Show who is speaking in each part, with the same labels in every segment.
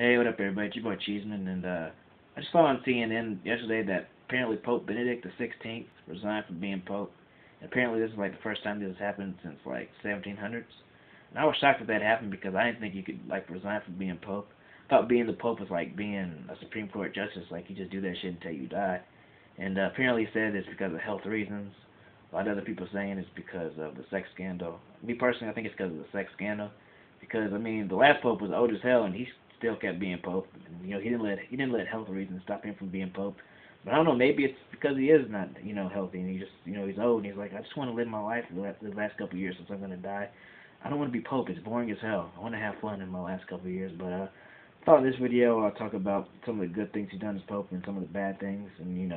Speaker 1: Hey, what up, everybody? It's your boy Cheeseman, and I just saw on CNN yesterday that apparently Pope Benedict XVI resigned from being Pope. And apparently, this is like the first time this has happened since like 1700s. And I was shocked that that happened because I didn't think you could like resign from being Pope. I thought being the Pope was like being a Supreme Court justice, like you just do that shit until you die. And apparently, he said it's because of health reasons. A lot of other people saying it's because of the sex scandal. Me personally, I think it's because of the sex scandal. Because I mean, the last Pope was old as hell, and he still kept being Pope. And, he didn't let health reasons stop him from being Pope. But I don't know, maybe it's because he is not healthy, and he just he's old, and he's like, I just want to live my life the last couple of years since I'm gonna die. I don't want to be Pope. It's boring as hell. I want to have fun in my last couple of years. But I thought in this video I'll talk about some of the good things he's done as Pope and some of the bad things, and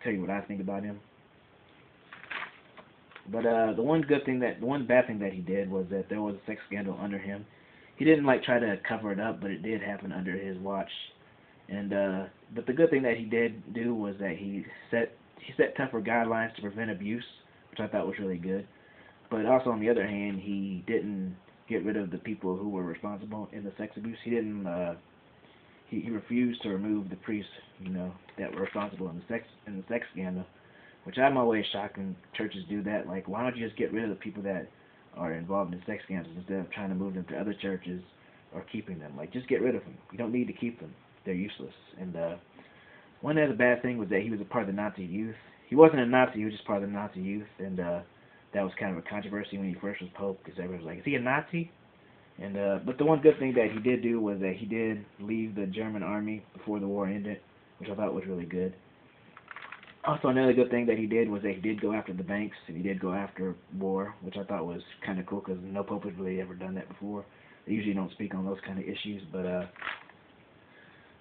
Speaker 1: tell you what I think about him. But the one bad thing that he did was that there was a sex scandal under him. He didn't like try to cover it up, but it did happen under his watch. And but the good thing that he did do was that he set tougher guidelines to prevent abuse, which I thought was really good. But also on the other hand, he didn't get rid of the people who were responsible in the sex abuse. He didn't. He refused to remove the priests, that were responsible in the sex scandal. Which I'm always shocked when churches do that. Like, why don't you just get rid of the people that are involved in sex scandals instead of trying to move them to other churches or keeping them? Like, just get rid of them. You don't need to keep them. They're useless. And one other bad thing was that he was a part of the Nazi youth. He wasn't a Nazi. He was just part of the Nazi youth. And that was kind of a controversy when he first was Pope, because everyone was like, is he a Nazi? And but the one good thing that he did do was that he did leave the German army before the war ended, which I thought was really good. Also, another good thing that he did was that he did go after the banks, and he did go after war, which I thought was kind of cool because no pope has really ever done that before. They usually don't speak on those kind of issues. But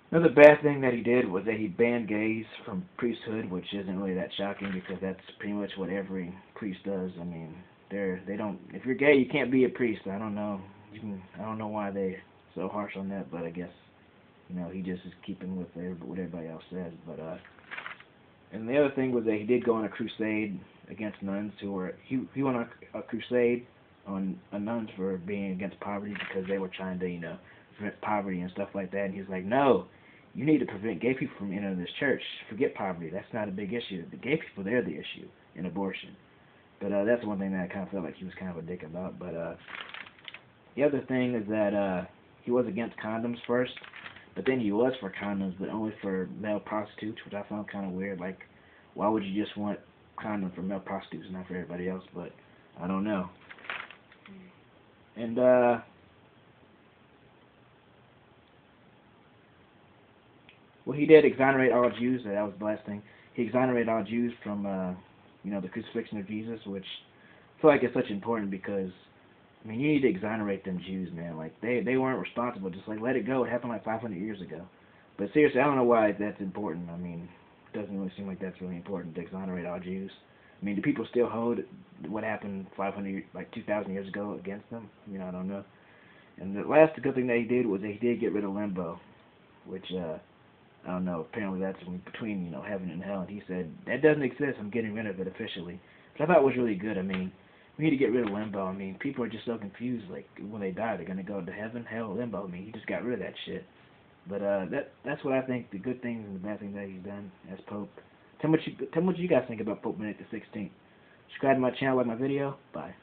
Speaker 1: another bad thing that he did was that he banned gays from priesthood, which isn't really that shocking because that's pretty much what every priest does. I mean, they don't. If you're gay, you can't be a priest. I don't know. I don't know why they're so harsh on that, but I guess he just is keeping with what everybody else says. But and the other thing was that he did go on a crusade against nuns who were, he went on a crusade on nuns for being against poverty because they were trying to, prevent poverty and stuff like that. And he's like, no, you need to prevent gay people from entering this church. Forget poverty. That's not a big issue. The gay people, they're the issue in abortion. But that's one thing that I kind of felt like he was kind of a dick about. But the other thing is that he was against condoms first. But then he was for condoms, but only for male prostitutes, which I found kind of weird. Like, why would you just want condoms for male prostitutes and not for everybody else? But I don't know. And well, he did exonerate all Jews. That was the last thing. He exonerated all Jews from the crucifixion of Jesus, which I feel like is such important because I mean, you need to exonerate them Jews, man. Like, they weren't responsible. Just, like, let it go. It happened, like, 500 years ago. But seriously, I don't know why that's important. I mean, it doesn't really seem like that's really important to exonerate all Jews. I mean, do people still hold what happened 2,000 years ago against them? I don't know. And the last good thing that he did was that he did get rid of limbo, which, I don't know. Apparently that's between, heaven and hell. And he said, that doesn't exist. I'm getting rid of it officially. Which I thought was really good. I mean, we need to get rid of limbo. I mean, people are just so confused. Like, when they die, they're going to go to heaven, hell, limbo. I mean, he just got rid of that shit. But that's what I think, the good things and the bad things that he's done as Pope. Tell me what you guys think about Pope Benedict XVI. Subscribe to my channel, like my video. Bye.